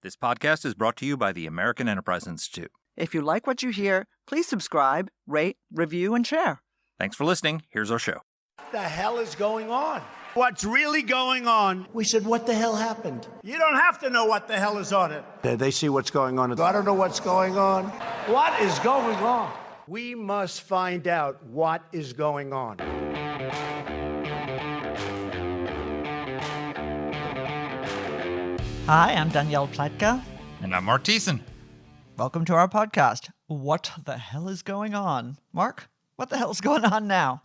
This podcast is brought to you by the American Enterprise Institute. If you like what you hear, please subscribe, rate, review, and share. Thanks for listening. Here's our show. What the hell is going on? What's really going on? We said, what the hell happened? You don't have to know what the hell is on it. They see what's going on. I don't know what's going on. What is going on? We must find out what is going on. Hi, I'm Danielle Pletka. And I'm Mark Thiessen. Welcome to our podcast, What the Hell is Going On? Mark, what the hell is going on now?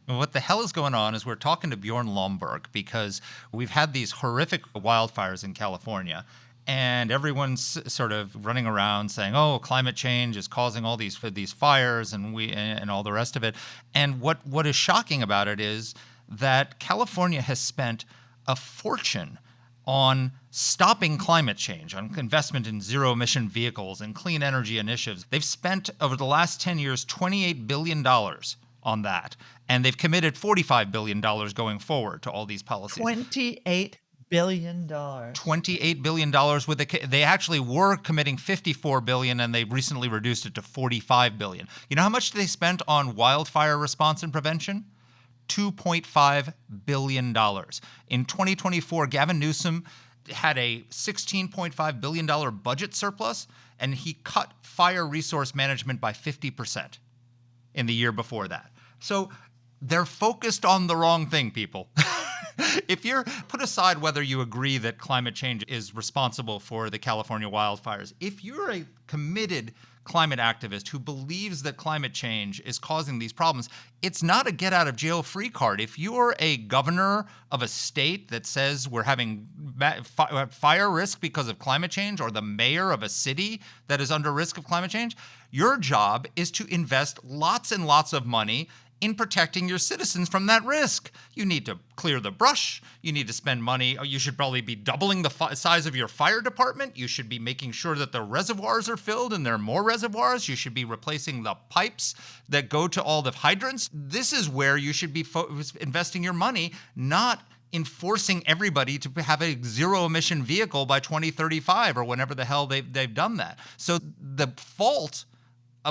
What the hell is going on is we're talking to Bjorn Lomborg because we've had these horrific wildfires in California, and everyone's sort of running around saying, "Oh, climate change is causing all these fires and all the rest of it." And what is shocking about it is that California has spent a fortune on stopping climate change, on investment in zero-emission vehicles and clean energy initiatives. They've spent, over the last 10 years, $28 billion on that. And they've committed $45 billion going forward to all these policies. $28 billion. $28 billion. They actually were committing $54 billion, and they recently reduced it to $45 billion. You know how much they spent on wildfire response and prevention? $2.5 billion. In 2024, Gavin Newsom had a $16.5 billion budget surplus, and he cut fire resource management by 50% in the year before that. So they're focused on the wrong thing, people. If you're put aside whether you agree that climate change is responsible for the California wildfires, if you're a committed climate activist who believes that climate change is causing these problems, it's not a get out of jail free card. If you're a governor of a state that says we're having fire risk because of climate change, or the mayor of a city that is under risk of climate change, your job is to invest lots and lots of money in protecting your citizens from that risk. You need to clear the brush. You need to spend money. You should probably be doubling the size of your fire department. You should be making sure that the reservoirs are filled and there are more reservoirs. You should be replacing the pipes that go to all the hydrants. This is where you should be investing your money, not enforcing everybody to have a zero-emission vehicle by 2035 or whenever the hell they've done that. So the fault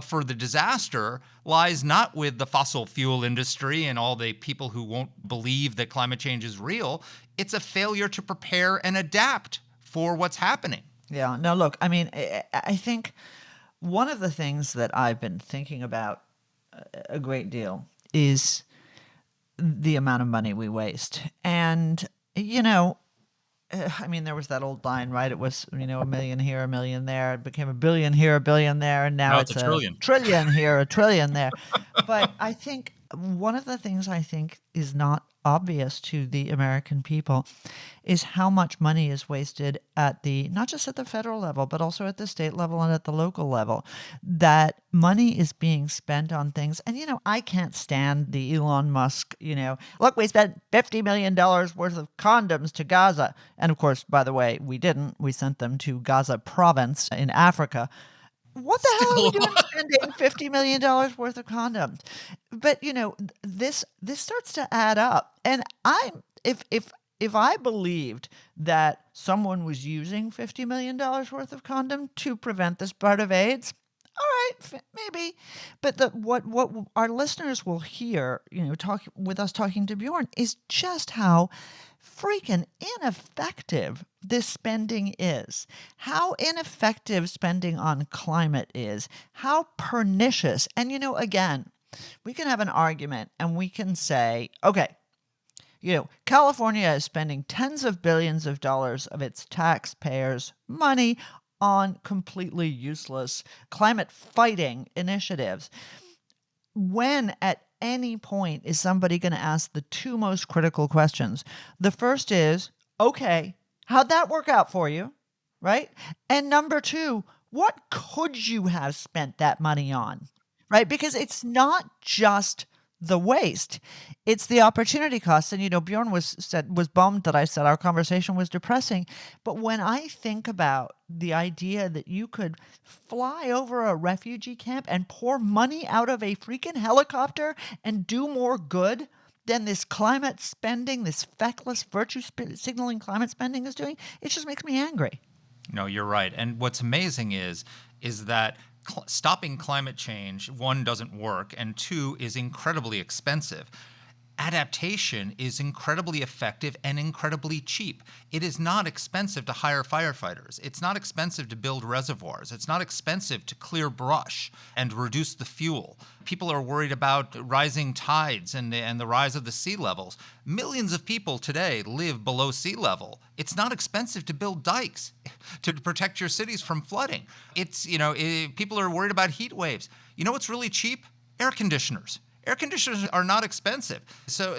for the disaster lies not with the fossil fuel industry and all the people who won't believe that climate change is real. It's a failure to prepare and adapt for what's happening. Yeah, no, look, I mean, I think one of the things that I've been thinking about a great deal is the amount of money we waste. And, you know, I mean, there was that old line, right? It was, $1 million here, $1 million there. It became $1 billion here, $1 billion there, and now it's a trillion. Trillion here, $1 trillion there. But I think one of the things I think is not obvious to the American people is how much money is wasted not just at the federal level, but also at the state level and at the local level. That money is being spent on things. And, I can't stand the Elon Musk, look, we spent $50 million worth of condoms to Gaza. And of course, by the way, we didn't. We sent them to Gaza province in Africa. What the hell are we doing spending $50 million worth of condoms? But, this starts to add up. And if I believed that someone was using $50 million worth of condom to prevent the spread of AIDS, all right, maybe. But what our listeners will hear, talking to Bjorn, is just how freaking ineffective this spending is, how ineffective spending on climate is, how pernicious. And, again, we can have an argument and we can say, okay, California is spending tens of billions of dollars of its taxpayers' money on completely useless climate fighting initiatives. When at any point is somebody going to ask the two most critical questions? The first is, okay, how'd that work out for you? Right? And number two, what could you have spent that money on? Right? Because it's not just the waste, it's the opportunity cost. And Bjorn was bummed that I said our conversation was depressing. But when I think about the idea that you could fly over a refugee camp and pour money out of a freaking helicopter and do more good than this climate spending, this feckless virtue signaling climate spending is doing, it just makes me angry. No, you're right. And what's amazing is that stopping climate change, one, doesn't work, and two, is incredibly expensive. Adaptation is incredibly effective and incredibly cheap. It is not expensive to hire firefighters. It's not expensive to build reservoirs. It's not expensive to clear brush and reduce the fuel. People are worried about rising tides and the rise of the sea levels. Millions of people today live below sea level. It's not expensive to build dikes to protect your cities from flooding. People are worried about heat waves. You know what's really cheap? Air conditioners. Air conditioners are not expensive. So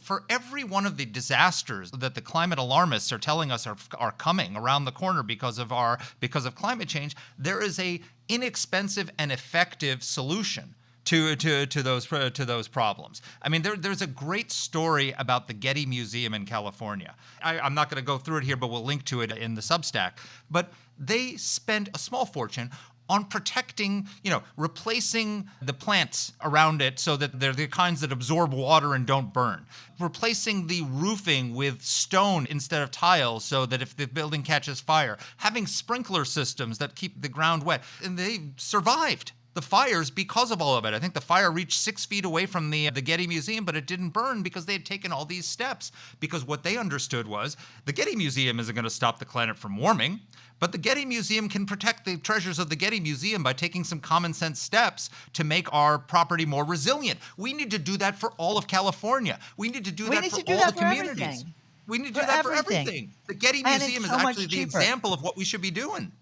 for every one of the disasters that the climate alarmists are telling us are coming around the corner because of climate change, there is a inexpensive and effective solution to those problems. I mean, there's a great story about the Getty Museum in California. I'm not going to go through it here, but we'll link to it in the Substack. But they spent a small fortune on protecting, replacing the plants around it so that they're the kinds that absorb water and don't burn. Replacing the roofing with stone instead of tiles so that if the building catches fire. Having sprinkler systems that keep the ground wet. And they survived the fires because of all of it. I think the fire reached 6 feet away from the Getty Museum, but it didn't burn because they had taken all these steps. Because what they understood was the Getty Museum isn't going to stop the planet from warming, but the Getty Museum can protect the treasures of the Getty Museum by taking some common sense steps to make our property more resilient. We need to do that for all of California. We need to do that for all the communities. Everything. We need to do that for everything. The Getty Museum is actually the example of what we should be doing.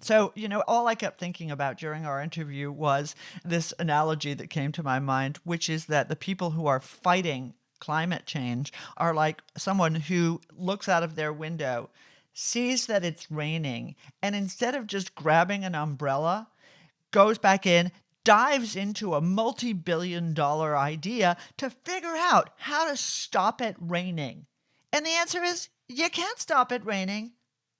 So, all I kept thinking about during our interview was this analogy that came to my mind, which is that the people who are fighting climate change are like someone who looks out of their window, sees that it's raining, and instead of just grabbing an umbrella, goes back in, dives into a multi-billion-dollar idea to figure out how to stop it raining. And the answer is, you can't stop it raining.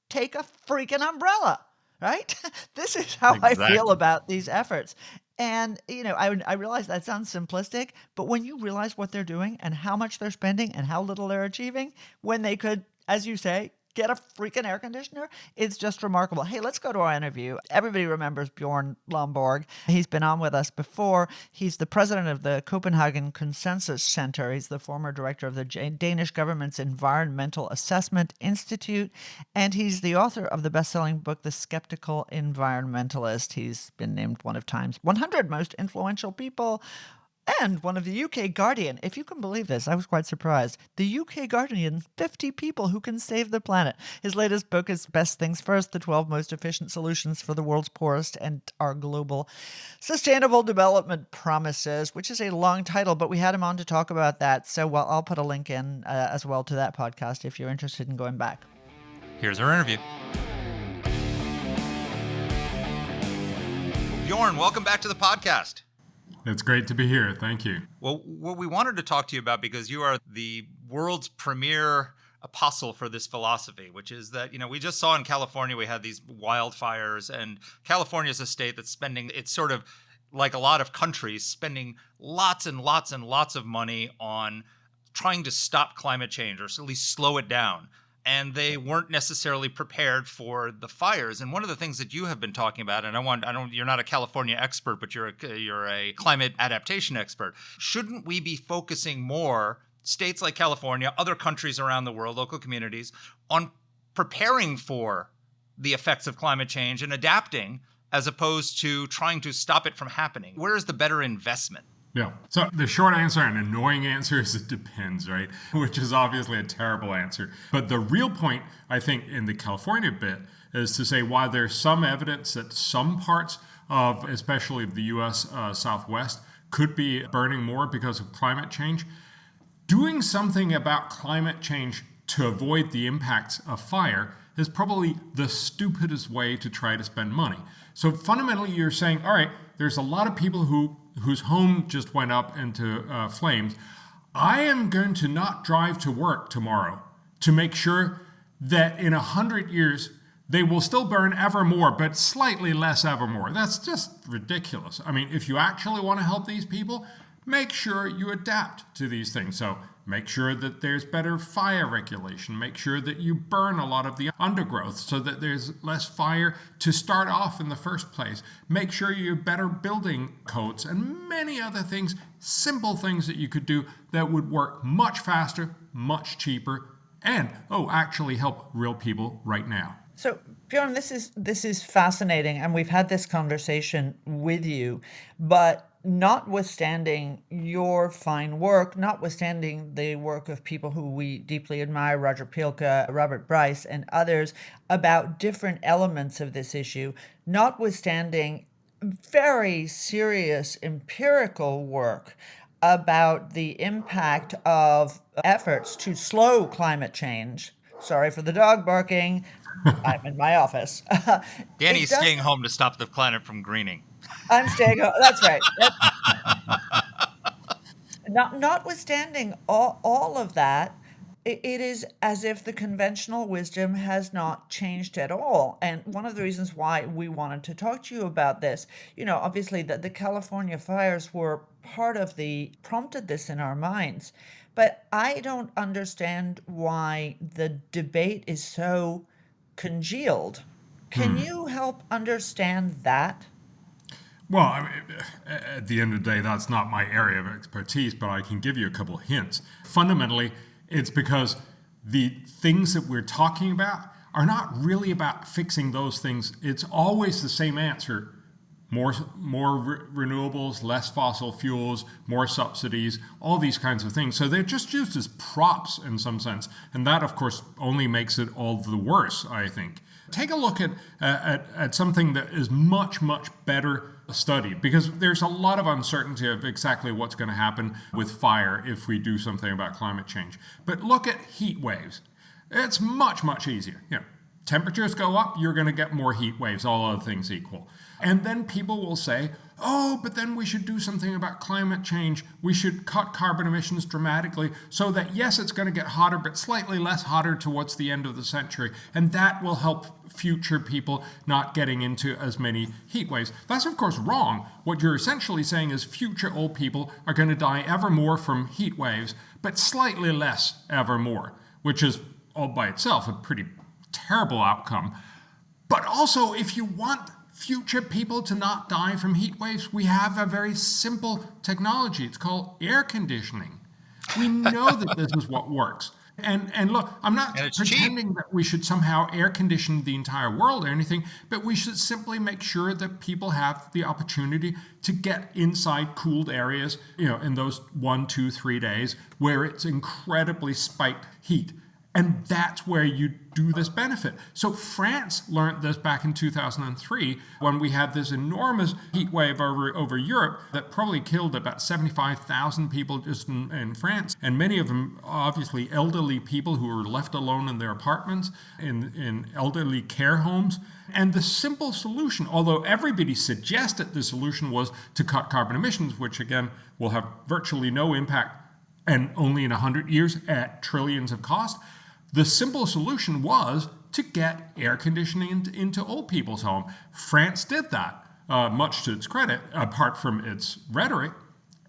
Take a freaking umbrella. Right? This is how Exactly. I feel about these efforts. And, I realize that sounds simplistic, but when you realize what they're doing and how much they're spending and how little they're achieving, when they could, as you say, get a freaking air conditioner, it's just remarkable. Hey, let's go to our interview. Everybody remembers Bjorn Lomborg. He's been on with us before. He's the president of the Copenhagen Consensus Center. He's the former director of the Danish government's Environmental Assessment Institute, and he's the author of the best-selling book, The Skeptical Environmentalist. He's been named one of Time's 100 most influential people, and one of the UK Guardian. If you can believe this, I was quite surprised. The UK Guardian, 50 people who can save the planet. His latest book is Best Things First, the 12 most efficient solutions for the world's poorest and our global sustainable development promises, which is a long title, but we had him on to talk about that. So I'll put a link in as well to that podcast if you're interested in going back. Here's our interview. Bjorn, welcome back to the podcast. It's great to be here. Thank you. Well, what we wanted to talk to you about, because you are the world's premier apostle for this philosophy, which is that, we just saw in California, we had these wildfires, and California is a state that's it's sort of like a lot of countries, spending lots and lots and lots of money on trying to stop climate change, or at least slow it down. And they weren't necessarily prepared for the fires. And one of the things that you have been talking about, and you're not a California expert, but you're a climate adaptation expert. Shouldn't we be focusing more, states like California, other countries around the world, local communities, on preparing for the effects of climate change and adapting, as opposed to trying to stop it from happening? Where is the better investment? Yeah. So the short answer and annoying answer is it depends, right? Which is obviously a terrible answer. But the real point, I think, in the California bit is to say while there's some evidence that some parts of, especially the U.S. Southwest, could be burning more because of climate change, doing something about climate change to avoid the impacts of fire is probably the stupidest way to try to spend money. So fundamentally, you're saying, all right, there's a lot of people whose home just went up into flames. I am going to not drive to work tomorrow to make sure that in 100 years, they will still burn ever more, but slightly less ever more. That's just ridiculous. I mean, if you actually want to help these people, make sure you adapt to these things. So make sure that there's better fire regulation, make sure that you burn a lot of the undergrowth so that there's less fire to start off in the first place, make sure you have better building codes, and many other things, simple things that you could do that would work much faster, much cheaper, and, actually help real people right now. So, Bjorn, this is fascinating, and we've had this conversation with you, but notwithstanding your fine work, notwithstanding the work of people who we deeply admire, Roger Pielke, Robert Bryce, and others, about different elements of this issue, notwithstanding very serious empirical work about the impact of efforts to slow climate change. Sorry for the dog barking. I'm in my office. Danny's staying home to stop the planet from greening. I'm staying home. That's right. Notwithstanding all of that, it is as if the conventional wisdom has not changed at all. And one of the reasons why we wanted to talk to you about this, obviously the California fires were prompted this in our minds. But I don't understand why the debate is so congealed. Can you help understand that? Well, I mean, at the end of the day, that's not my area of expertise, but I can give you a couple of hints. Fundamentally, it's because the things that we're talking about are not really about fixing those things. It's always the same answer. More renewables, less fossil fuels, more subsidies, all these kinds of things. So they're just used as props in some sense. And that, of course, only makes it all the worse, I think. Take a look at something that is much, much better studied, because there's a lot of uncertainty of exactly what's going to happen with fire if we do something about climate change. But look at heat waves. It's much, much easier. Temperatures go up, you're going to get more heat waves, all other things equal. And then people will say, but then we should do something about climate change. We should cut carbon emissions dramatically so that, yes, it's going to get hotter, but slightly less hotter towards the end of the century. And that will help future people not getting into as many heat waves. That's, of course, wrong. What you're essentially saying is future old people are going to die ever more from heat waves, but slightly less ever more, which is all by itself a pretty terrible outcome. But also, if you want future people to not die from heat waves, we have a very simple technology. It's called air conditioning. We know that this is what works. And look, I'm not pretending that we should somehow air condition the entire world or anything, but we should simply make sure that people have the opportunity to get inside cooled areas, in those 1, 2, 3 days where it's incredibly spiked heat. And that's where you do this benefit. So France learned this back in 2003 when we had this enormous heat wave over Europe that probably killed about 75,000 people just in France. And many of them, obviously, elderly people who were left alone in their apartments, in elderly care homes. And the simple solution, although everybody suggested the solution was to cut carbon emissions, which again will have virtually no impact and only in 100 years at trillions of cost, the simple solution was to get air conditioning into old people's home. France did that, much to its credit, apart from its rhetoric.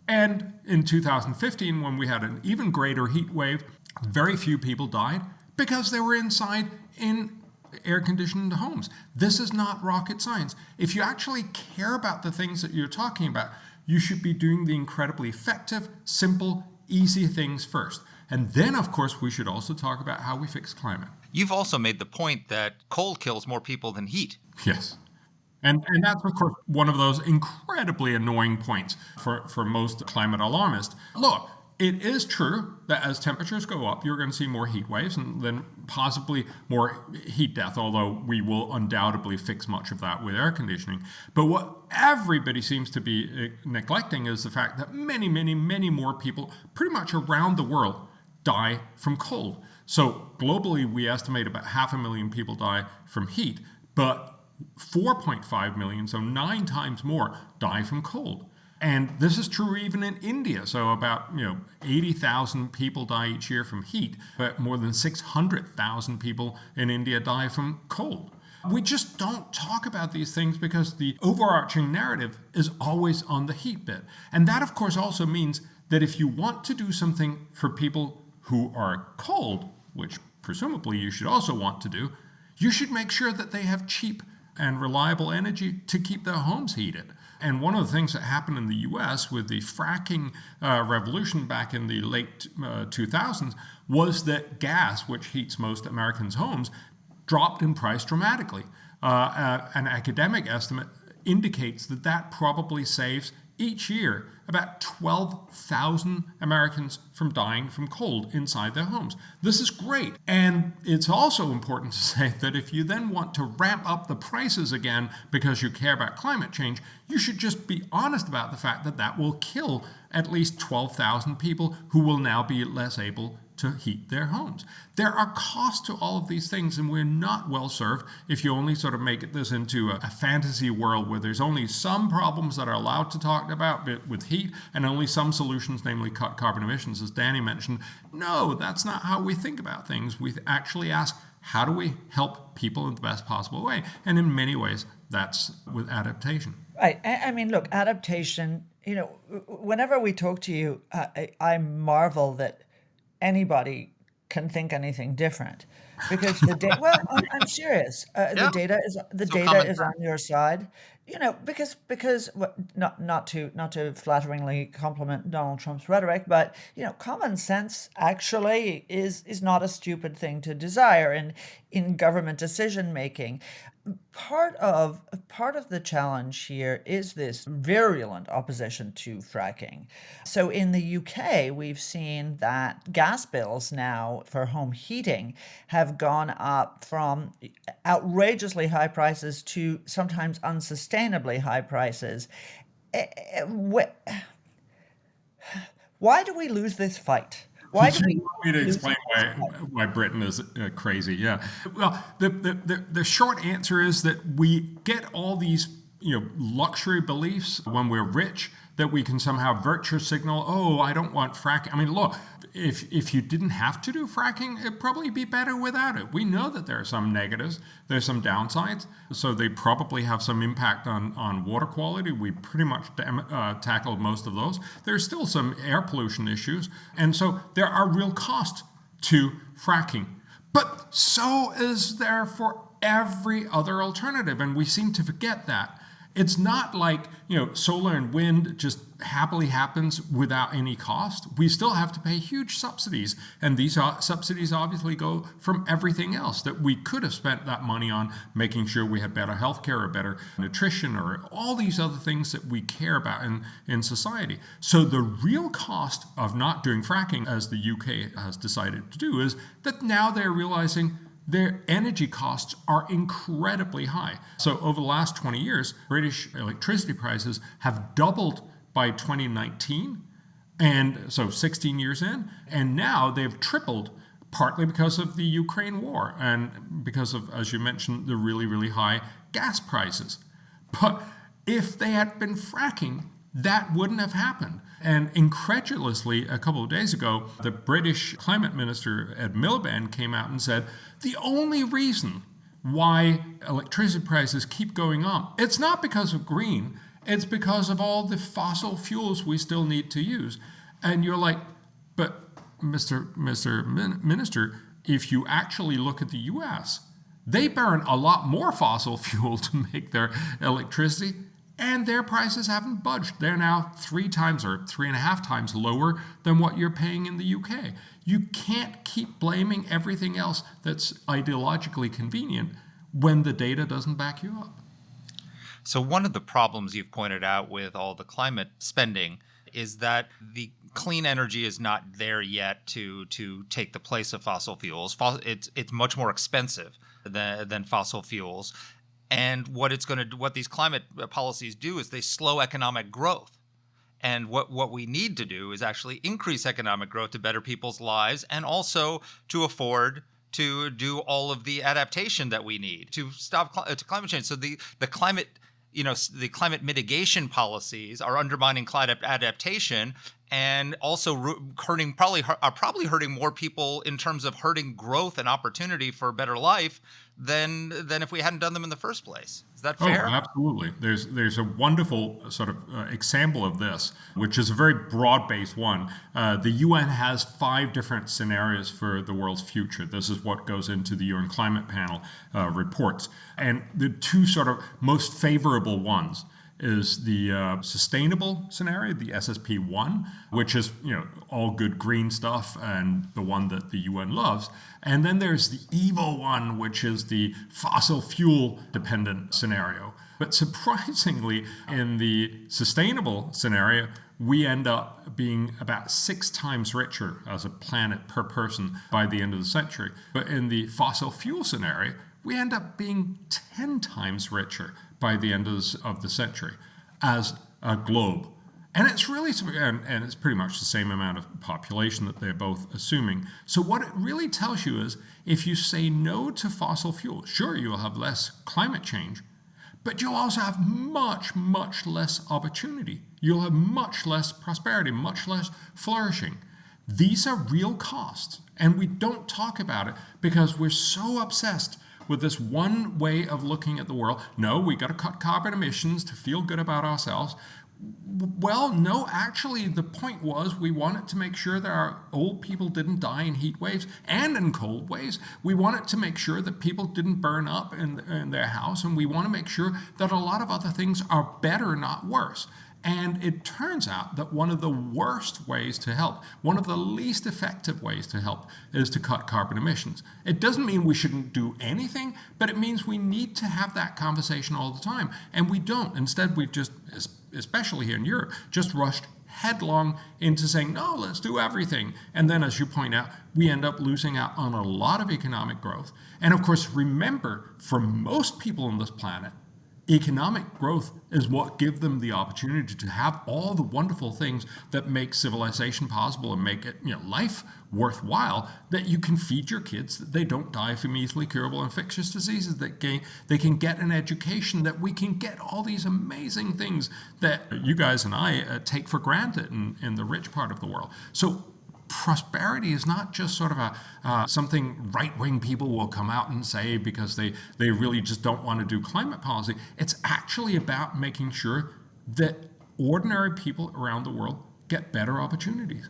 And in 2015, when we had an even greater heat wave, very few people died because they were inside in air-conditioned homes. This is not rocket science. If you actually care about the things that you're talking about, you should be doing the incredibly effective, simple, easy things first. And then, of course, we should also talk about how we fix climate. You've also made the point that coal kills more people than heat. Yes. And that's, of course, one of those incredibly annoying points for most climate alarmists. Look, it is true that as temperatures go up, you're going to see more heat waves and then possibly more heat death, although we will undoubtedly fix much of that with air conditioning. But what everybody seems to be neglecting is the fact that many, many, many more people pretty much around the world die from cold. So globally, we estimate about 500,000 people die from heat, but 4.5 million, so 9 times more, die from cold. And this is true even in India. So about 80,000 people die each year from heat, but more than 600,000 people in India die from cold. We just don't talk about these things because the overarching narrative is always on the heat bit. And that, of course, also means that if you want to do something for people who are cold, which presumably you should also want to do, you should make sure that they have cheap and reliable energy to keep their homes heated. And one of the things that happened in the US with the fracking revolution back in the late 2000s was that gas, which heats most Americans' homes, dropped in price dramatically. An academic estimate indicates that that probably saves each year about 12,000 Americans from dying from cold inside their homes. This is great. And it's also important to say that if you then want to ramp up the prices again because you care about climate change, you should just be honest about the fact that that will kill at least 12,000 people who will now be less able to heat their homes. There are costs to all of these things, and we're not well served if you only sort of make this into a fantasy world where there's only some problems that are allowed to talk about with heat and only some solutions, namely cut carbon emissions, as Danny mentioned. No, that's not how we think about things. We actually ask, how do we help people in the best possible way? And in many ways, that's with adaptation. Right. I mean, look, adaptation, whenever we talk to you, I marvel that anybody can think anything different, because the data. Well, I'm serious. The data is on your side. Because not to flatteringly compliment Donald Trump's rhetoric, but common sense actually is not a stupid thing to desire in government decision making. Part of the challenge here is this virulent opposition to fracking. So in the UK, we've seen that gas bills now for home heating have gone up from outrageously high prices to sometimes unsustainably high prices. Why do we lose this fight? Why do we want me to explain why Britain is crazy? Yeah. Well, the short answer is that we get all these luxury beliefs when we're rich that we can somehow virtue signal, oh, I don't want fracking. I mean, look, if you didn't have to do fracking, it'd probably be better without it. We know that there are some negatives, there's some downsides, so they probably have some impact on water quality. We pretty much tackled most of those. There's still some air pollution issues, and so there are real costs to fracking. But so is there for every other alternative, and we seem to forget that. It's not like, solar and wind just happily happens without any cost. We still have to pay huge subsidies. And these subsidies obviously go from everything else that we could have spent that money on, making sure we had better healthcare or better nutrition or all these other things that we care about in society. So the real cost of not doing fracking, as the UK has decided to do, is that now they're realizing their energy costs are incredibly high. So over the last 20 years, British electricity prices have doubled by 2019, and so 16 years in, and now they've tripled, partly because of the Ukraine war and because of, as you mentioned, the really, really high gas prices. But if they had been fracking, that wouldn't have happened. And incredulously, a couple of days ago, the British climate minister, Ed Miliband, came out and said, the only reason why electricity prices keep going up, it's not because of green, it's because of all the fossil fuels we still need to use. And you're like, but Mr. Minister, if you actually look at the US, they burn a lot more fossil fuel to make their electricity, and their prices haven't budged. They're now 3 times or 3.5 times lower than what you're paying in the UK. You can't keep blaming everything else that's ideologically convenient when the data doesn't back you up. So one of the problems you've pointed out with all the climate spending is that the clean energy is not there yet to take the place of fossil fuels. It's much more expensive than fossil fuels. And what these climate policies do is they slow economic growth. And what we need to do is actually increase economic growth to better people's lives and also to afford to do all of the adaptation that we need to stop climate change. So the climate mitigation policies are undermining climate adaptation, and also probably hurting more people in terms of hurting growth and opportunity for a better life than if we hadn't done them in the first place. Is that Oh, fair? absolutely. There's a wonderful sort of example of this, which is a very broad-based one. The UN has 5 different scenarios for the world's future. This is what goes into the UN Climate Panel reports. And the 2 sort of most favorable ones is the sustainable scenario, the SSP1, which is all good green stuff and the one that the UN loves. And then there's the evil one, which is the fossil fuel dependent scenario. But surprisingly, in the sustainable scenario, we end up being about 6 times richer as a planet per person by the end of the century. But in the fossil fuel scenario, we end up being 10 times richer by the end of the century as a globe. And it's really, and it's pretty much the same amount of population that they're both assuming. So what it really tells you is if you say no to fossil fuel, sure, you'll have less climate change, but you'll also have much, much less opportunity. You'll have much less prosperity, much less flourishing. These are real costs, and we don't talk about it because we're so obsessed with this one way of looking at the world. No, we got to cut carbon emissions to feel good about ourselves. Well, no, actually, the point was we wanted to make sure that our old people didn't die in heat waves and in cold waves. We wanted to make sure that people didn't burn up in their house, and we want to make sure that a lot of other things are better, not worse. And it turns out that one of the worst ways to help, one of the least effective ways to help, is to cut carbon emissions. It doesn't mean we shouldn't do anything, but it means we need to have that conversation all the time. And we don't. Instead, we've just, especially here in Europe, just rushed headlong into saying, no, let's do everything. And then, as you point out, we end up losing out on a lot of economic growth. And of course, remember, for most people on this planet, economic growth is what gives them the opportunity to have all the wonderful things that make civilization possible and make it, life worthwhile, that you can feed your kids, that they don't die from easily curable infectious diseases, that they can get an education, that we can get all these amazing things that you guys and I take for granted in the rich part of the world. So prosperity is not just sort of something right-wing people will come out and say because they really just don't want to do climate policy. It's actually about making sure that ordinary people around the world get better opportunities.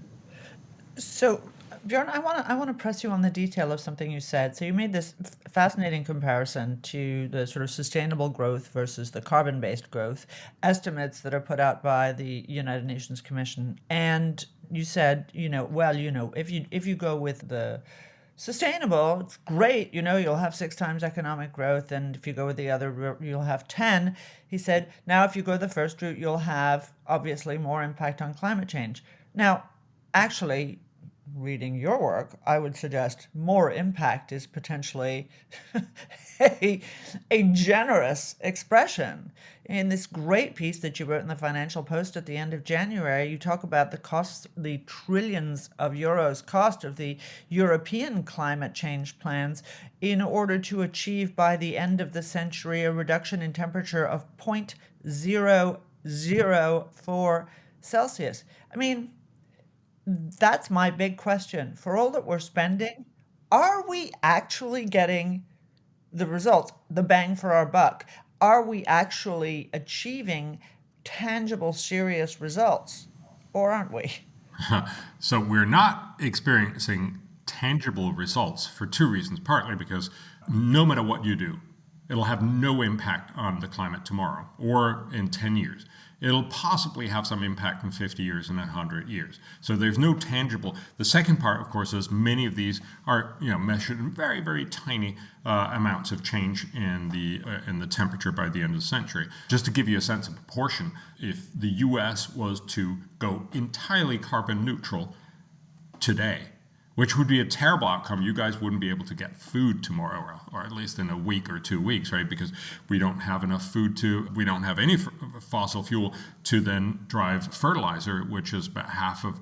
So, Bjorn, I want to press you on the detail of something you said. So you made this fascinating comparison to the sort of sustainable growth versus the carbon-based growth estimates that are put out by the United Nations Commission. And you said, if you go with the sustainable, it's great, you'll have 6 times economic growth, and if you go with the other route, you'll have 10. He said, now if you go the first route, you'll have obviously more impact on climate change. Now, actually, reading your work, I would suggest more impact is potentially a generous expression. In this great piece that you wrote in the Financial Post at the end of January, you talk about the trillions of euros cost of the European climate change plans in order to achieve by the end of the century a reduction in temperature of 0.004 Celsius. I mean, that's my big question. For all that we're spending, are we actually getting the results, the bang for our buck? Are we actually achieving tangible, serious results, or aren't we? So we're not experiencing tangible results for 2 reasons. Partly because no matter what you do, it'll have no impact on the climate tomorrow or in 10 years. It'll possibly have some impact in 50 years and 100 years. So there's no tangible. The second part, of course, is many of these are measured in very, very tiny amounts of change in the temperature by the end of the century. Just to give you a sense of proportion, if the U.S. was to go entirely carbon neutral today, which would be a terrible outcome. You guys wouldn't be able to get food tomorrow, or at least in a week or 2 weeks, right? Because we don't have enough food we don't have any fossil fuel to then drive fertilizer, which is about half of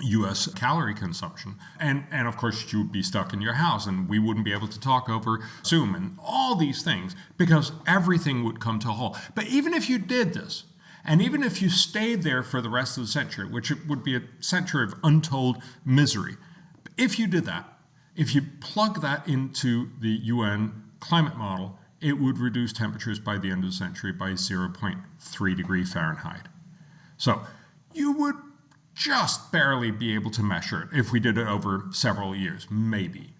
U.S. calorie consumption. And of course, you would be stuck in your house, and we wouldn't be able to talk over Zoom and all these things because everything would come to a halt. But even if you did this, And even if you stayed there for the rest of the century, which would be a century of untold misery, if you did that, if you plug that into the UN climate model, it would reduce temperatures by the end of the century by 0.3 degrees Fahrenheit. So you would just barely be able to measure it if we did it over several years, maybe.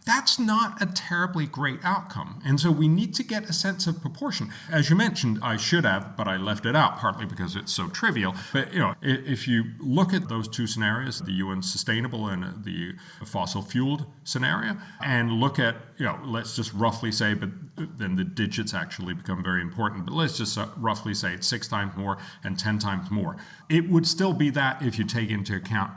That's not a terribly great outcome. And so we need to get a sense of proportion. As you mentioned, I should have, but I left it out partly because it's so trivial. But if you look at those two scenarios, the UN sustainable and the fossil fueled scenario, and look at, let's just roughly say, but then the digits actually become very important, but let's just roughly say it's 6 times more and 10 times more. It would still be that if you take into account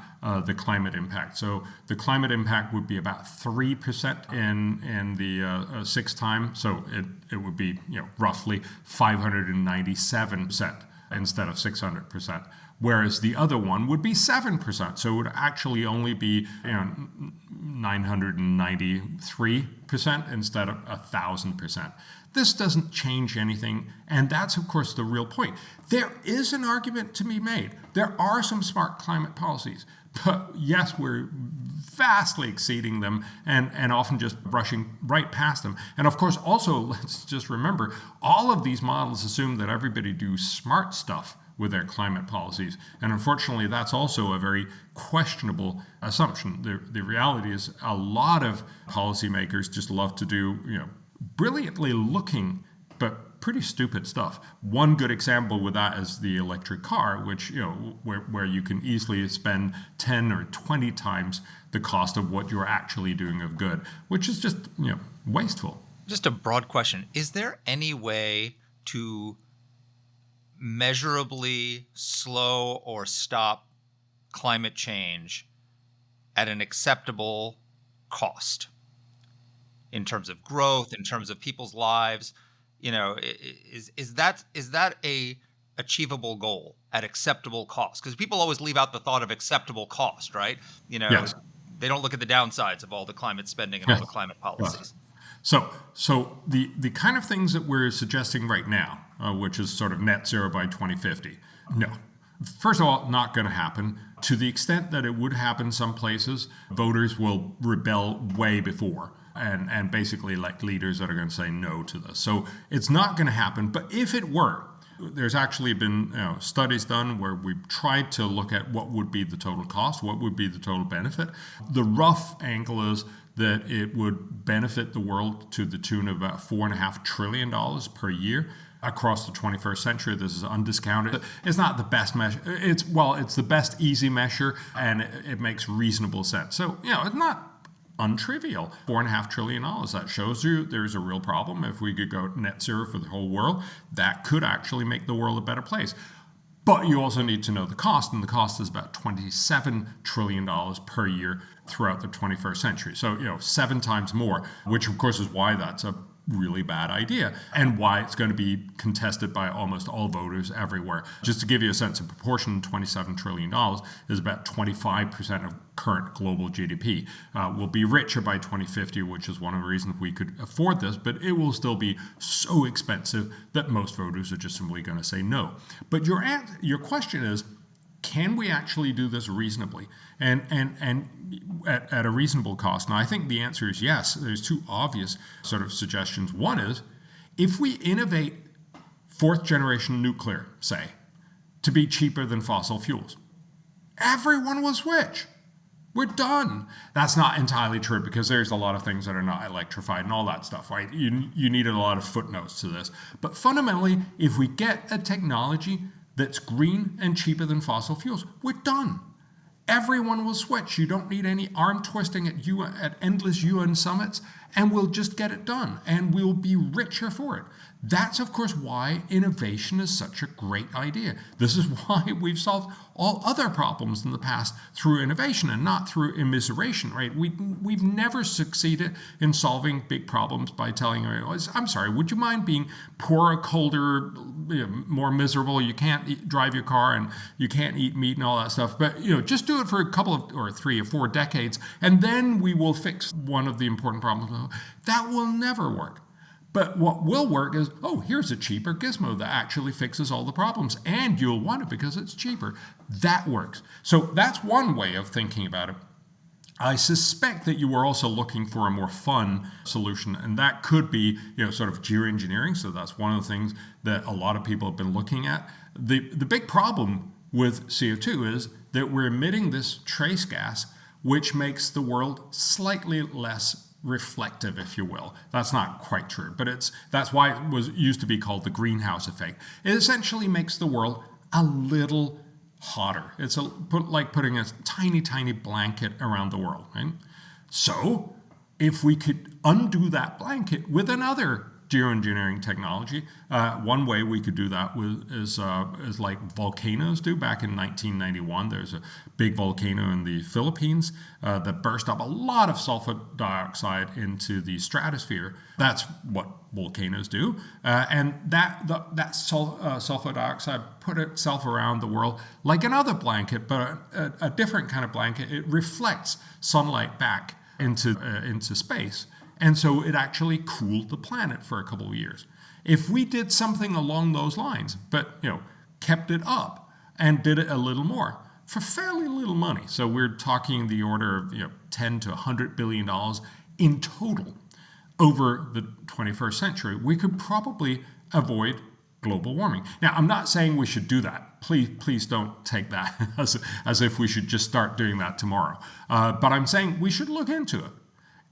the climate impact. So the climate impact would be about 3% in the 6 times. So it would be roughly 597% insteed of 600%. Whereas the other one would be 7%. So it would actually only be 993% instead of 1,000%. This doesn't change anything, and that's, of course, the real point. There is an argument to be made. There are some smart climate policies, but yes, we're vastly exceeding them and often just brushing right past them. And of course, also, let's just remember, all of these models assume that everybody do smart stuff with their climate policies. And unfortunately, that's also a very questionable assumption. The reality is a lot of policymakers just love to do, brilliantly looking, but pretty stupid stuff. One good example with that is the electric car, which, where you can easily spend 10 or 20 times the cost of what you're actually doing of good, which is just, wasteful. Just a broad question. Is there any way to measurably slow or stop climate change at an acceptable cost in terms of growth, in terms of people's lives? Is that a achievable goal at acceptable cost? Because people always leave out the thought of acceptable cost, right? Yes. They don't look at the downsides of all the climate spending and all the climate policies. So the kind of things that we're suggesting right now, which is sort of net zero by 2050, no. First of all, not going to happen. To the extent that it would happen some places, voters will rebel way before and basically elect leaders that are going to say no to this. So it's not going to happen. But if it were, there's actually been studies done where we've tried to look at what would be the total cost, what would be the total benefit. The rough angle is that it would benefit the world to the tune of about $4.5 trillion per year across the 21st century. This is undiscounted. It's not the best measure. It's the best easy measure, and it makes reasonable sense. So, it's not untrivial. $4.5 trillion. That shows you there's a real problem. If we could go net zero for the whole world, that could actually make the world a better place. But you also need to know the cost, and the cost is about $27 trillion per year throughout the 21st century. So, 7 times more, which of course is why that's a really bad idea and why it's going to be contested by almost all voters everywhere. Just to give you a sense of proportion, $27 trillion is about 25% of current global GDP. We'll be richer by 2050, which is one of the reasons we could afford this, but it will still be so expensive that most voters are just simply going to say no. But your question is, can we actually do this reasonably and at a reasonable cost? Now, I think the answer is yes. There's 2 obvious sort of suggestions. One is, if we innovate 4th generation nuclear, say, to be cheaper than fossil fuels, everyone will switch. We're done. That's not entirely true because there's a lot of things that are not electrified and all that stuff, right? You needed a lot of footnotes to this. But fundamentally, if we get a technology that's green and cheaper than fossil fuels, we're done. Everyone will switch. You don't need any arm twisting at endless UN summits, and we'll just get it done, and we'll be richer for it. That's, of course, why innovation is such a great idea. This is why we've solved all other problems in the past through innovation and not through immiseration, right? We've never succeeded in solving big problems by telling everyone, I'm sorry, would you mind being poorer, colder, more miserable? You can't drive your car and you can't eat meat and all that stuff. But, just do it for a couple of, or 3 or 4 decades, and then we will fix one of the important problems. That will never work. But what will work is, oh, here's a cheaper gizmo that actually fixes all the problems, and you'll want it because it's cheaper. That works. So that's one way of thinking about it. I suspect that you were also looking for a more fun solution, and that could be, sort of geoengineering. So that's one of the things that a lot of people have been looking at. The big problem with CO2 is that we're emitting this trace gas, which makes the world slightly less reflective, if you will. That's not quite true, but that's why it used to be called the greenhouse effect. It essentially makes the world a little hotter. It's like putting a tiny, tiny blanket around the world, right? So if we could undo that blanket with another geoengineering technology, one way we could do that is like volcanoes do. Back in 1991, there's a big volcano in the Philippines that burst up a lot of sulfur dioxide into the stratosphere. That's what volcanoes do, and that sulfur dioxide put itself around the world like another blanket, but a different kind of blanket. It reflects sunlight back into space. And so it actually cooled the planet for a couple of years. If we did something along those lines, but kept it up and did it a little more for fairly little money, so we're talking the order of 10 to 100 billion dollars in total over the 21st century, we could probably avoid global warming. Now, I'm not saying we should do that. Please don't take that as if we should just start doing that tomorrow. But I'm saying we should look into it.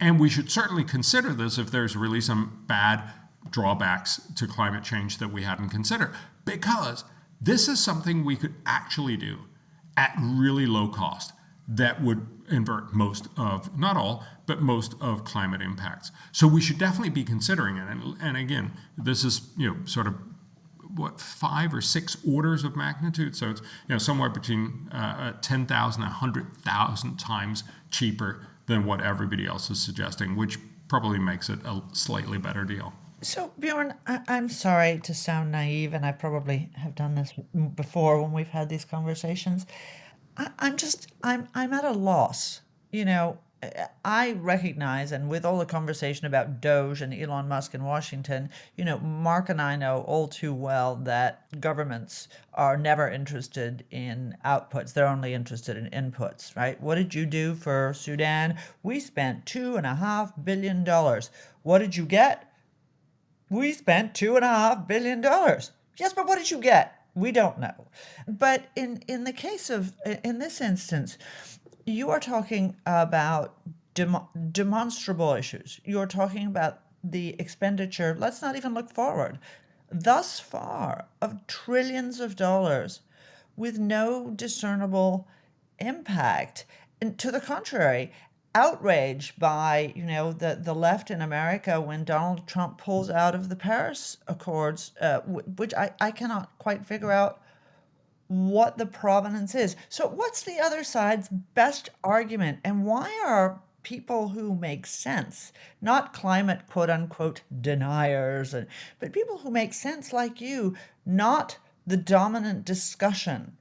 And we should certainly consider this if there's really some bad drawbacks to climate change that we hadn't considered, because this is something we could actually do at really low cost that would invert most of, not all, but most of climate impacts. So we should definitely be considering it. And again, this is, sort of 5 or 6 orders of magnitude. So it's, somewhere between 10,000 and 100,000 times cheaper than what everybody else is suggesting, which probably makes it a slightly better deal. So, Bjorn, I'm sorry to sound naive, and I probably have done this before when we've had these conversations. I'm at a loss. I recognize, and with all the conversation about Doge and Elon Musk in Washington, Mark and I know all too well that governments are never interested in outputs. They're only interested in inputs, right? What did you do for Sudan? We spent $2.5 billion. What did you get? We spent $2.5 billion. Yes, but what did you get? We don't know. But in the case of, in this instance, you are talking about demonstrable issues. You're talking about the expenditure. Let's not even look forward. Thus far, of trillions of dollars with no discernible impact. And to the contrary, outraged by the left in America when Donald Trump pulls out of the Paris Accords, which I cannot quite figure out what the provenance is. So what's the other side's best argument, and why are people who make sense, not climate quote unquote deniers, but people who make sense like you, not the dominant discussion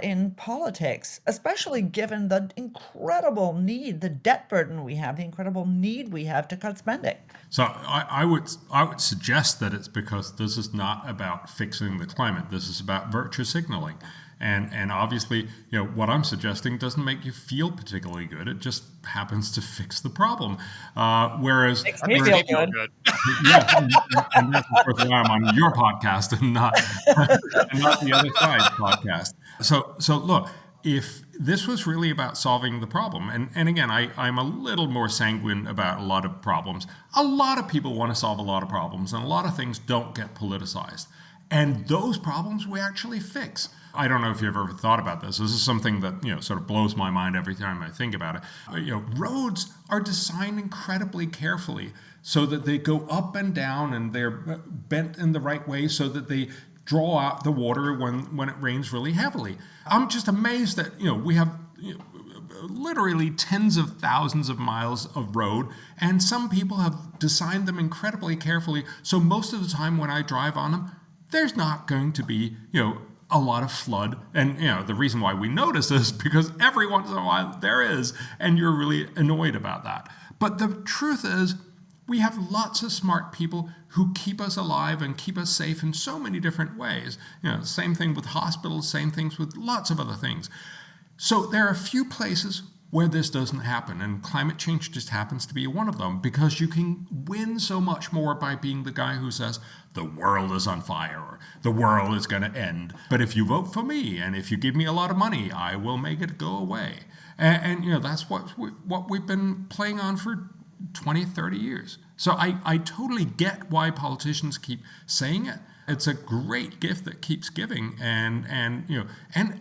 in politics, especially given the incredible need, the debt burden we have, the incredible need we have to cut spending? So I would suggest that it's because this is not about fixing the climate. This is about virtue signaling. And obviously, what I'm suggesting doesn't make you feel particularly good. It just happens to fix the problem. Whereas Makes me feel good. Yes, and that's of course why I'm on your podcast and not the other side's podcast. So look, if this was really about solving the problem, and again, I'm a little more sanguine about a lot of problems. A lot of people want to solve a lot of problems, and a lot of things don't get politicized. And those problems we actually fix. I don't know if you've ever thought about this. This is something that sort of blows my mind every time I think about it. Roads are designed incredibly carefully so that they go up and down, and they're bent in the right way so that they draw out the water when it rains really heavily. I'm just amazed that we have literally tens of thousands of miles of road, and some people have designed them incredibly carefully. So most of the time when I drive on them, there's not going to be a lot of flood. And the reason why we notice is because every once in a while there is, and you're really annoyed about that. But the truth is, we have lots of smart people who keep us alive and keep us safe in so many different ways. Same thing with hospitals, same things with lots of other things. So there are a few places where this doesn't happen, and climate change just happens to be one of them, because you can win so much more by being the guy who says, the world is on fire, or the world is going to end. But if you vote for me, and if you give me a lot of money, I will make it go away. And that's what we've been playing on for 20, 30 years. So I totally get why politicians keep saying it. It's a great gift that keeps giving, and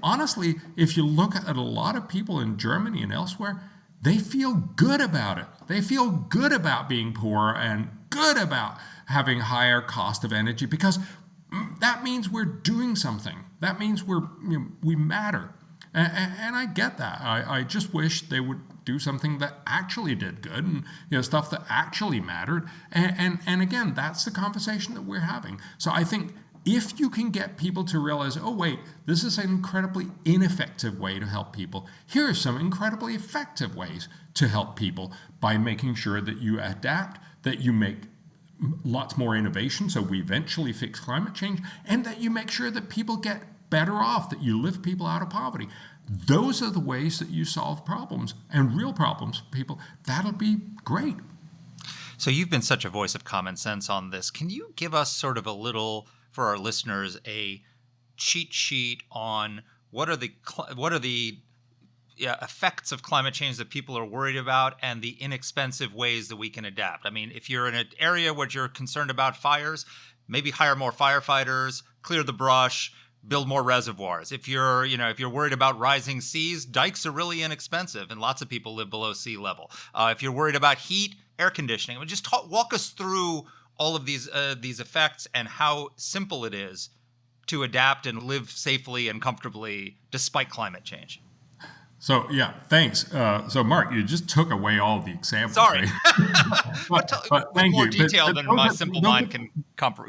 honestly, if you look at a lot of people in Germany and elsewhere, they feel good about it. They feel good about being poor and good about having higher cost of energy, because that means we're doing something. That means we matter, and I get that. I just wish they would do something that actually did good, and stuff that actually mattered. And again, that's the conversation that we're having. So I think if you can get people to realize, oh wait, this is an incredibly ineffective way to help people, here are some incredibly effective ways to help people by making sure that you adapt, that you make lots more innovation so we eventually fix climate change, and that you make sure that people get better off, that you lift people out of poverty. Those are the ways that you solve problems, and real problems for people. That'll be great. So you've been such a voice of common sense on this. Can you give us sort of a little, for our listeners, a cheat sheet on what are the effects of climate change that people are worried about, and the inexpensive ways that we can adapt? I mean, if you're in an area where you're concerned about fires, maybe hire more firefighters, clear the brush, build more reservoirs. If you're worried about rising seas, dikes are really inexpensive, and lots of people live below sea level. If you're worried about heat, air conditioning. Just walk us through all of these effects and how simple it is to adapt and live safely and comfortably despite climate change. So, yeah, thanks. So, Mark, you just took away all the examples. Sorry. But with thank more you. detail than my simple mind can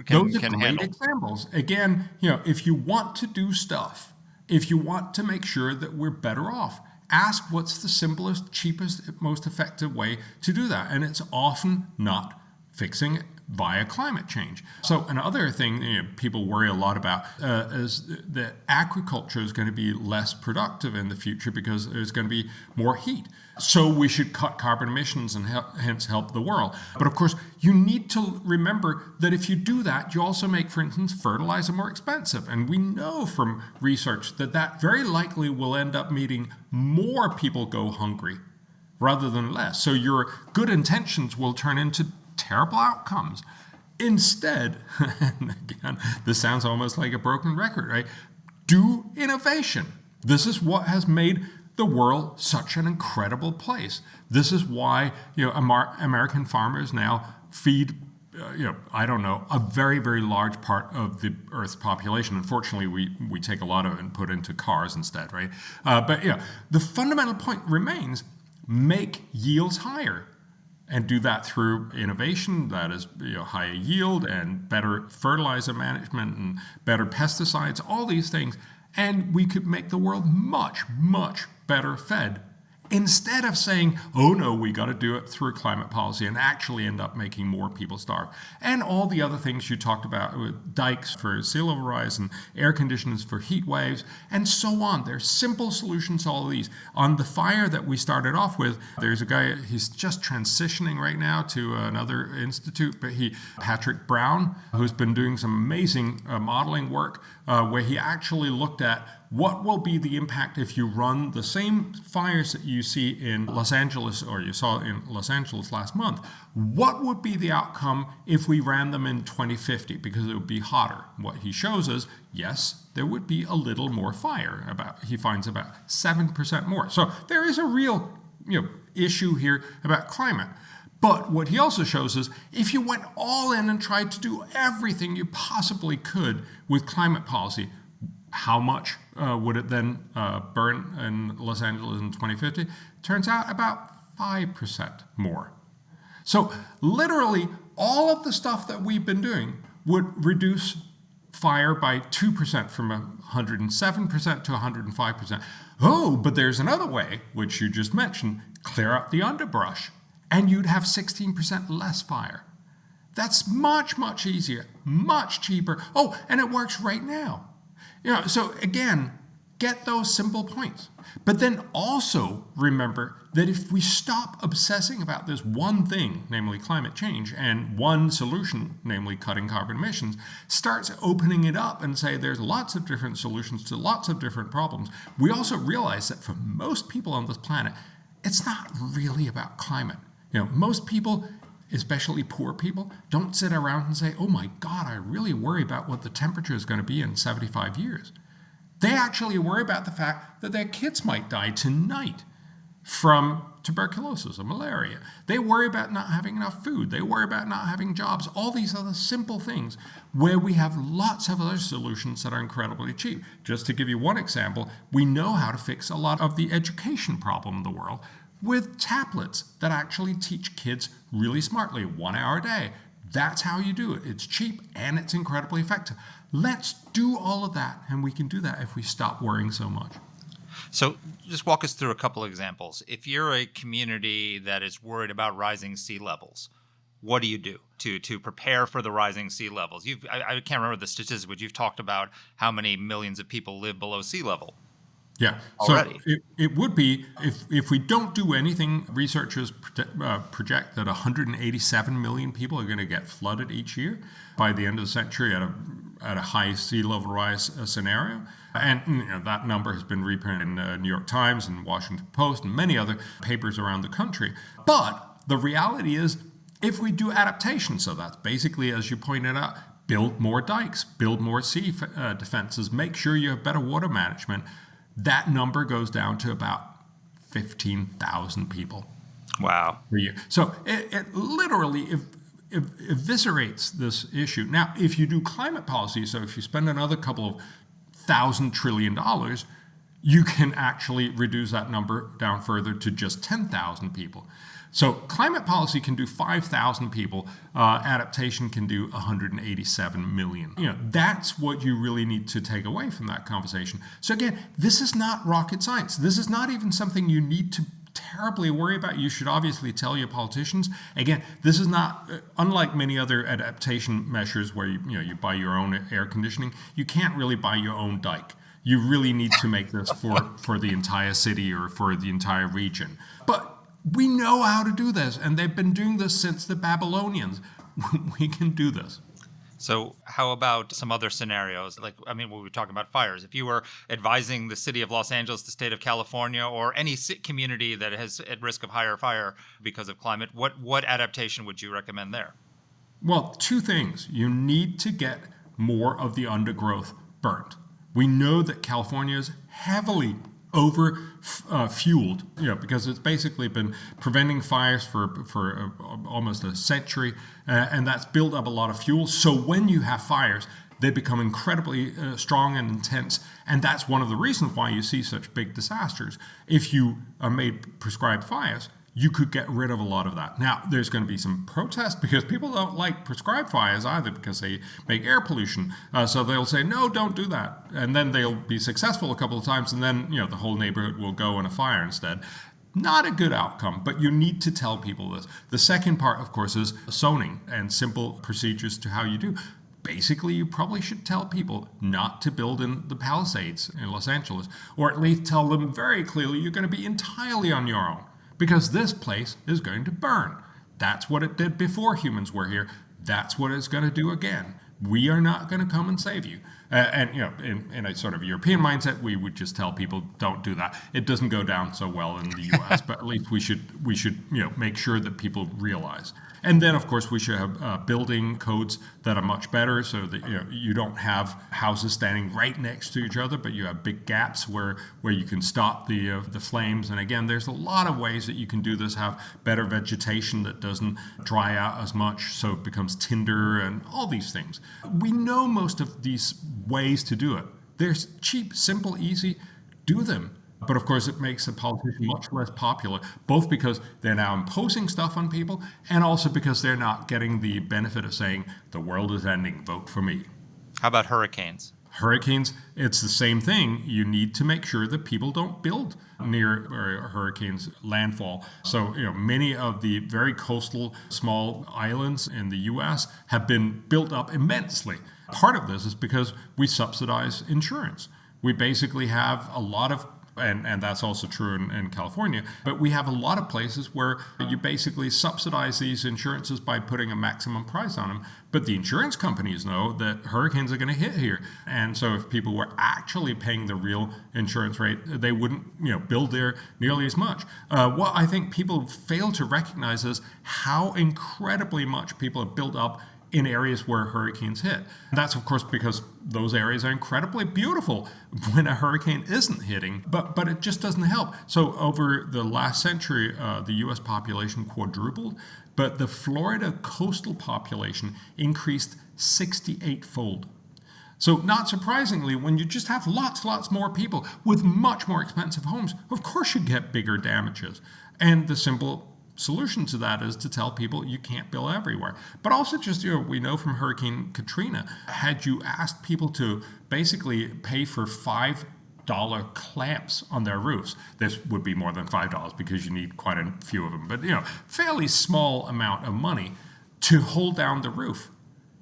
Those are great handle. examples. Again, if you want to do stuff, if you want to make sure that we're better off, ask what's the simplest, cheapest, most effective way to do that. And it's often not fixing it via climate change. So another thing people worry a lot about is that agriculture is going to be less productive in the future because there's going to be more heat. So we should cut carbon emissions and hence help the world. But of course, you need to remember that if you do that, you also make, for instance, fertilizer more expensive. And we know from research that very likely will end up meaning more people go hungry rather than less. So your good intentions will turn into terrible outcomes. Instead, and again, this sounds almost like a broken record, right? Do innovation. This is what has made the world such an incredible place. This is why American farmers now feed a very, very large part of the Earth's population. Unfortunately, we take a lot of it and put into cars instead, right? But the fundamental point remains: make yields higher. And do that through innovation, that is higher yield and better fertilizer management and better pesticides, all these things. And we could make the world much, much better fed, instead of saying, oh no, we got to do it through climate policy, and actually end up making more people starve. And all the other things you talked about with dikes for sea level rise and air conditioners for heat waves and so on. There's simple solutions to all of these. On the fire that we started off with, there's a guy, he's just transitioning right now to another institute, but Patrick Brown, who's been doing some amazing modeling work where he actually looked at what will be the impact if you run the same fires that you see in Los Angeles, or you saw in Los Angeles last month? What would be the outcome if we ran them in 2050? Because it would be hotter. What he shows us, yes, there would be a little more fire. He finds about 7% more. So there is a real issue here about climate. But what he also shows us, if you went all in and tried to do everything you possibly could with climate policy, how much would it then burn in Los Angeles in 2050? Turns out about 5% more. So literally all of the stuff that we've been doing would reduce fire by 2%, from 107% to 105%. Oh, but there's another way, which you just mentioned: clear up the underbrush. and you'd have 16% less fire. That's much, much easier, much cheaper. Oh, and it works right now. So again, get those simple points. But then also remember that if we stop obsessing about this one thing, namely climate change, and one solution, namely cutting carbon emissions, starts opening it up and say there's lots of different solutions to lots of different problems, we also realize that for most people on this planet, it's not really about climate. Most people, especially poor people, don't sit around and say, oh my God, I really worry about what the temperature is going to be in 75 years. They actually worry about the fact that their kids might die tonight from tuberculosis or malaria. They worry about not having enough food. They worry about not having jobs, all these other simple things where we have lots of other solutions that are incredibly cheap. Just to give you one example, we know how to fix a lot of the education problem in the world with tablets that actually teach kids really smartly, 1 hour a day. That's how you do it. It's cheap and it's incredibly effective. Let's do all of that, and we can do that if we stop worrying so much. So just walk us through a couple of examples. If you're a community that is worried about rising sea levels, what do you do to prepare for the rising sea levels? I can't remember the statistics, but you've talked about how many millions of people live below sea level. Yeah, already. So it would be, if we don't do anything, researchers project that 187 million people are going to get flooded each year by the end of the century at a high sea level rise scenario. And that number has been reprinted in the New York Times and Washington Post and many other papers around the country. But the reality is, if we do adaptation, so that's basically, as you pointed out, build more dikes, build more sea defenses, make sure you have better water management, that number goes down to about 15,000 people. Wow. Per year. So it literally eviscerates this issue. Now, if you do climate policy, so if you spend another couple of $1,000 trillion, you can actually reduce that number down further to just 10,000 people. So climate policy can do 5,000 people. Adaptation can do 187 million. That's what you really need to take away from that conversation. So again, this is not rocket science. This is not even something you need to terribly worry about. You should obviously tell your politicians. Again, this is not, unlike many other adaptation measures where you buy your own air conditioning, you can't really buy your own dike. You really need to make this for the entire city or for the entire region. But we know how to do this, and they've been doing this since the Babylonians. We can do this. So how about some other scenarios? We were talking about fires. If you were advising the city of Los Angeles, the state of California, or any community that is at risk of higher fire because of climate, what adaptation would you recommend there? Well, two things. You need to get more of the undergrowth burnt. We know that California is heavily fueled, because it's basically been preventing fires for almost a century, and that's built up a lot of fuel. So when you have fires, they become incredibly strong and intense, and that's one of the reasons why you see such big disasters. If you made prescribed fires, you could get rid of a lot of that. Now, there's going to be some protest because people don't like prescribed fires either because they make air pollution. So they'll say, no, don't do that. And then they'll be successful a couple of times, and then the whole neighborhood will go in a fire instead. Not a good outcome, but you need to tell people this. The second part, of course, is zoning and simple procedures to how you do. Basically, you probably should tell people not to build in the Palisades in Los Angeles, or at least tell them very clearly you're going to be entirely on your own, because this place is going to burn. That's what it did before humans were here. That's what it's going to do again. We are not going to come and save you. In a sort of European mindset, we would just tell people, don't do that. It doesn't go down so well in the U.S., but at least we should make sure that people realize. And then, of course, we should have building codes that are much better, so that you don't have houses standing right next to each other, but you have big gaps where you can stop the flames. And again, there's a lot of ways that you can do this. Have better vegetation that doesn't dry out as much, so it becomes tinder and all these things. We know most of these ways to do it. They're cheap, simple, easy. Do them. But of course, it makes a politician much less popular, both because they're now imposing stuff on people and also because they're not getting the benefit of saying, the world is ending, vote for me. How about hurricanes? Hurricanes, it's the same thing. You need to make sure that people don't build near where hurricanes landfall. So, many of the very coastal small islands in the U.S. have been built up immensely. Part of this is because we subsidize insurance. We basically have a lot of, and that's also true in California, but we have a lot of places where you basically subsidize these insurances by putting a maximum price on them. But the insurance companies know that hurricanes are going to hit here. And so if people were actually paying the real insurance rate, they wouldn't build there nearly as much. What I think people fail to recognize is how incredibly much people have built up in areas where hurricanes hit. And that's, of course, because those areas are incredibly beautiful when a hurricane isn't hitting, but it just doesn't help. So over the last century, the U.S. population quadrupled, but the Florida coastal population increased 68-fold. So not surprisingly, when you just have lots more people with much more expensive homes, of course you get bigger damages. And the simple solution to that is to tell people you can't build everywhere. But also just, we know from Hurricane Katrina, had you asked people to basically pay for $5 clamps on their roofs, this would be more than $5 because you need quite a few of them, but fairly small amount of money to hold down the roof,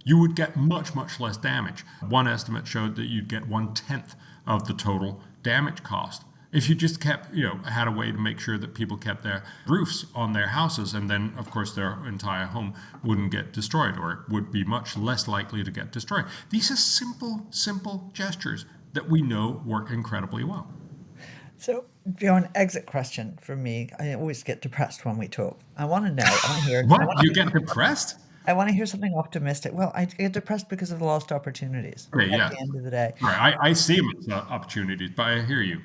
you would get much less damage. One estimate showed that you'd get 1/10 of the total damage cost if you just kept, had a way to make sure that people kept their roofs on their houses, and then, of course, their entire home wouldn't get destroyed, or would be much less likely to get destroyed. These are simple gestures that we know work incredibly well. So, an exit question for me. I always get depressed when we talk. I want to know. I want to hear. What? You get depressed? I want to hear something optimistic. Well, I get depressed because of the lost opportunities Okay, at yeah. the end of the day. Right, I see them as opportunities, but I hear you.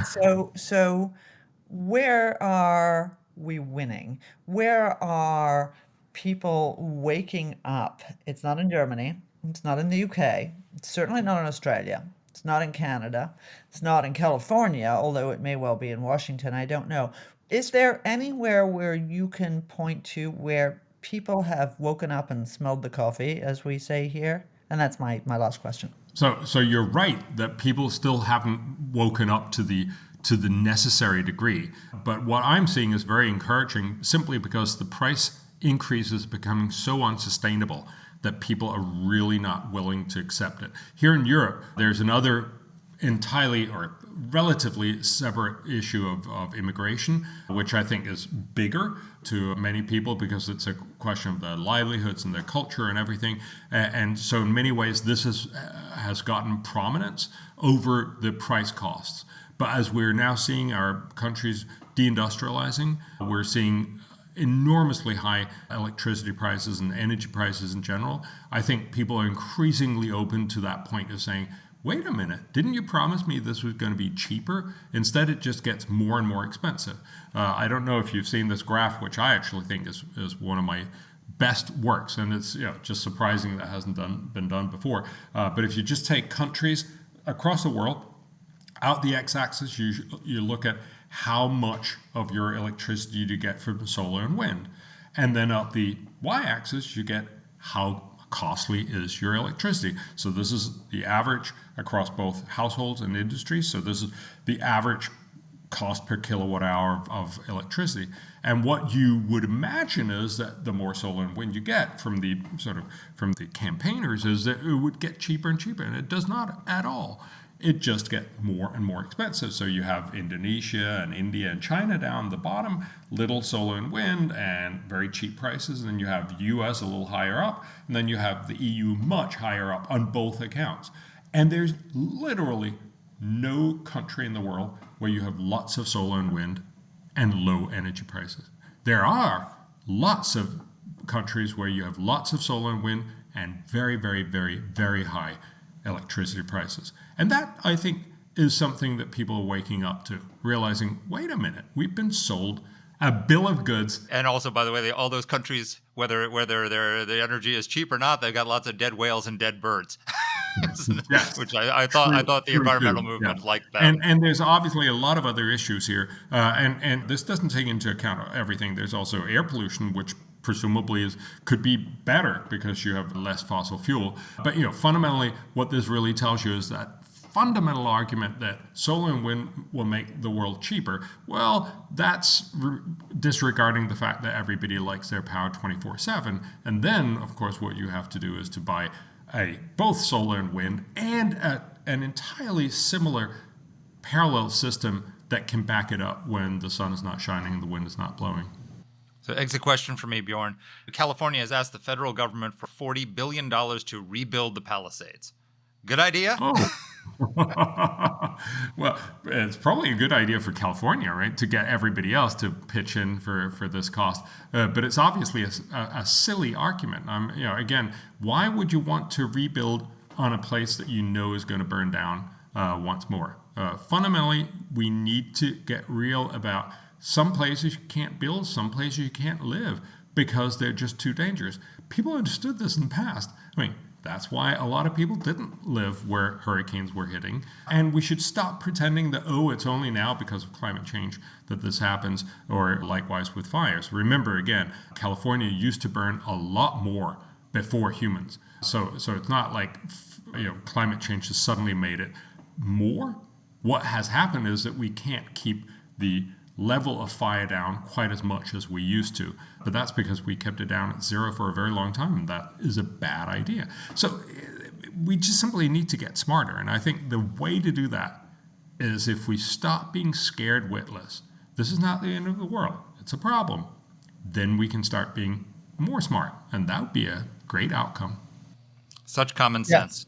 So where are we winning? Where are people waking up? It's not in Germany. It's not in the UK. It's certainly not in Australia. It's not in Canada. It's not in California, although it may well be in Washington. I don't know. Is there anywhere where you can point to where people have woken up and smelled the coffee, as we say here? And that's my last question. So you're right that people still haven't woken up to the necessary degree. But what I'm seeing is very encouraging, simply because the price increase is becoming so unsustainable that people are really not willing to accept it. Here in Europe, there's another entirely or relatively separate issue of immigration, which I think is bigger to many people because it's a question of their livelihoods and their culture and everything. And so in many ways, this has gotten prominence over the price costs. But as we're now seeing our countries deindustrializing, we're seeing enormously high electricity prices and energy prices in general. I think people are increasingly open to that point of saying, wait a minute, didn't you promise me this was going to be cheaper? Instead, it just gets more and more expensive. I don't know if you've seen this graph, which I actually think is one of my best works, and it's just surprising that hasn't been done before. But if you just take countries across the world, out the x-axis, you look at how much of your electricity you get from solar and wind. And then up the y-axis, you get how costly is your electricity. So this is the average across both households and industries. So this is the average cost per kilowatt hour of electricity. And what you would imagine is that the more solar and wind you get from the campaigners is that it would get cheaper and cheaper, and it does not at all. It just gets more and more expensive. So you have Indonesia and India and China down the bottom, little solar and wind and very cheap prices. And then you have the US a little higher up, and then you have the EU much higher up on both accounts. And there's literally no country in the world where you have lots of solar and wind and low energy prices. There are lots of countries where you have lots of solar and wind and very, very, very, very high electricity prices. And that, I think, is something that people are waking up to, realizing, wait a minute, we've been sold a bill of goods. And also, by the way, all those countries, whether the energy is cheap or not, they've got lots of dead whales and dead birds. Yes. Which I thought the environmental movement liked that. And there's obviously a lot of other issues here. And this doesn't take into account everything. There's also air pollution, which presumably could be better because you have less fossil fuel. But fundamentally, what this really tells you is that fundamental argument that solar and wind will make the world cheaper, well, that's disregarding the fact that everybody likes their power 24/7. And then, of course, what you have to do is to buy both solar and wind and an entirely similar parallel system that can back it up when the sun is not shining and the wind is not blowing. So exit question for me, Bjorn. California has asked the federal government for $40 billion to rebuild the Palisades. Good idea? Oh. Well, it's probably a good idea for California, right, to get everybody else to pitch in for this cost. But it's obviously a silly argument. Again, why would you want to rebuild on a place that you know is going to burn down once more? Fundamentally, we need to get real about some places you can't build, some places you can't live because they're just too dangerous. People understood this in the past. That's why a lot of people didn't live where hurricanes were hitting. And we should stop pretending that, it's only now because of climate change that this happens, or likewise with fires. Remember, again, California used to burn a lot more before humans. So it's not like climate change has suddenly made it more. What has happened is that we can't keep the level of fire down quite as much as we used to. But that's because we kept it down at zero for a very long time, and that is a bad idea. So we just simply need to get smarter. And I think the way to do that is if we stop being scared witless. This is not the end of the world. It's a problem. Then we can start being more smart, and that would be a great outcome. Such common sense.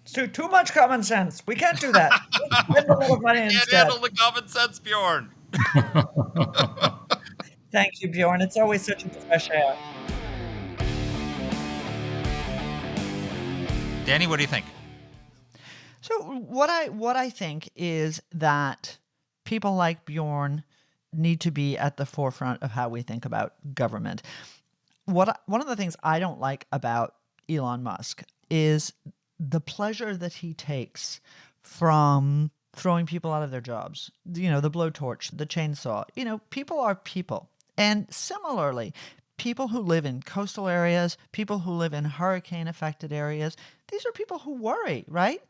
Too much common sense. We can't do that. Spend a lot of money Can't instead. handle the common sense, Bjorn. Thank you, Bjorn. It's always such a pleasure. Danny, what do you think? So what I think is that people like Bjorn need to be at the forefront of how we think about government. One of the things I don't like about Elon Musk is the pleasure that he takes from throwing people out of their jobs. The blowtorch, the chainsaw. People are people. And similarly, people who live in coastal areas, people who live in hurricane-affected areas, these are people who worry, right?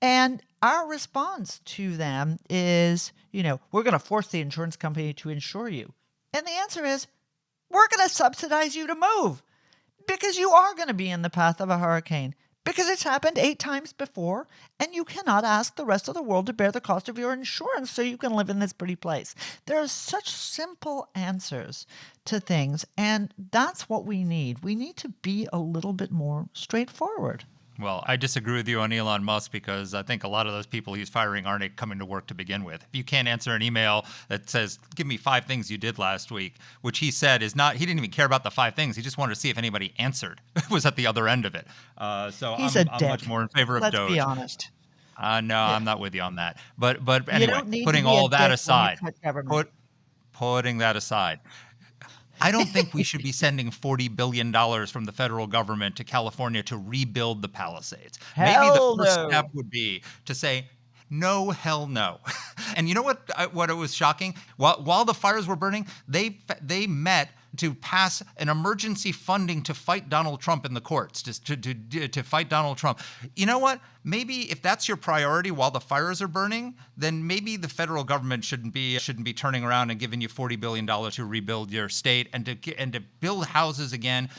And our response to them is, we're going to force the insurance company to insure you. And the answer is, we're going to subsidize you to move because you are going to be in the path of a hurricane. Because it's happened 8 times before, and you cannot ask the rest of the world to bear the cost of your insurance so you can live in this pretty place. There are such simple answers to things, and that's what we need. We need to be a little bit more straightforward. Well, I disagree with you on Elon Musk because I think a lot of those people he's firing aren't coming to work to begin with. If you can't answer an email that says, give me 5 things you did last week, which he said is not, he didn't even care about the 5 things. He just wanted to see if anybody answered. It was at the other end of it. So I'm much more in favor of Doge. Let's be honest. No, I'm not with you on that. But anyway, putting all that aside, putting that aside, I don't think we should be sending $40 billion from the federal government to California to rebuild the Palisades. Maybe the first step would be to say, no, hell no. And you know what it was shocking? While the fires were burning, they met to pass an emergency funding to fight Donald Trump in the courts, just to fight Donald Trump. You know what? Maybe if that's your priority while the fires are burning, then maybe the federal government shouldn't be turning around and giving you $40 billion to rebuild your state and to build houses again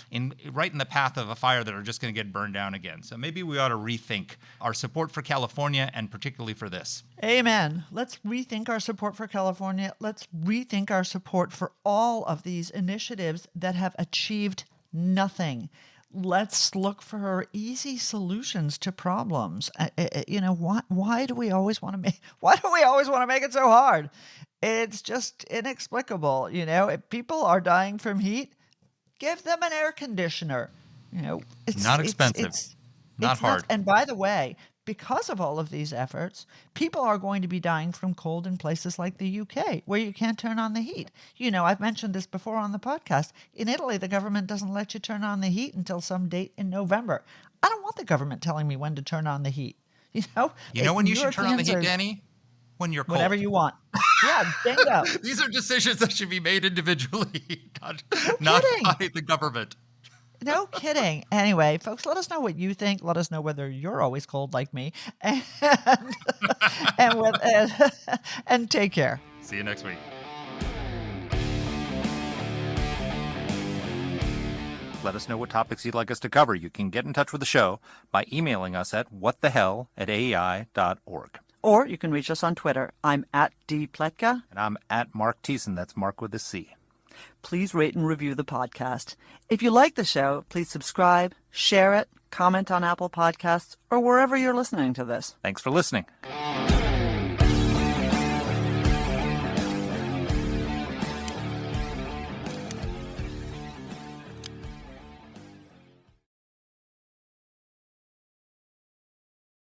right in the path of a fire that are just going to get burned down again. So maybe we ought to rethink our support for California and particularly for this. Amen. Let's rethink our support for California. Let's rethink our support for all of these initiatives that have achieved nothing. Let's look for easy solutions to problems. Why do we always want to make it so hard? It's just inexplicable. If people are dying from heat, give them an air conditioner. It's not expensive, not hard. And by the way, because of all of these efforts, people are going to be dying from cold in places like the UK, where you can't turn on the heat. I've mentioned this before on the podcast. In Italy, the government doesn't let you turn on the heat until some date in November. I don't want the government telling me when to turn on the heat. When you should turn on the heat, Danny? when you're cold. Whatever you want. Yeah, bingo. These are decisions that should be made individually, not kidding. by the government. No kidding. Anyway, folks, let us know what you think. Let us know whether you're always cold like me. And, and take care. See you next week. Let us know what topics you'd like us to cover. You can get in touch with the show by emailing us at whatthehell@aei.org. Or you can reach us on Twitter. I'm at @dpletka. And I'm at Mark Thiessen. That's Mark with a C. Please rate and review the podcast. If you like the show, please subscribe, share it, comment on Apple Podcasts, or wherever you're listening to this. Thanks for listening.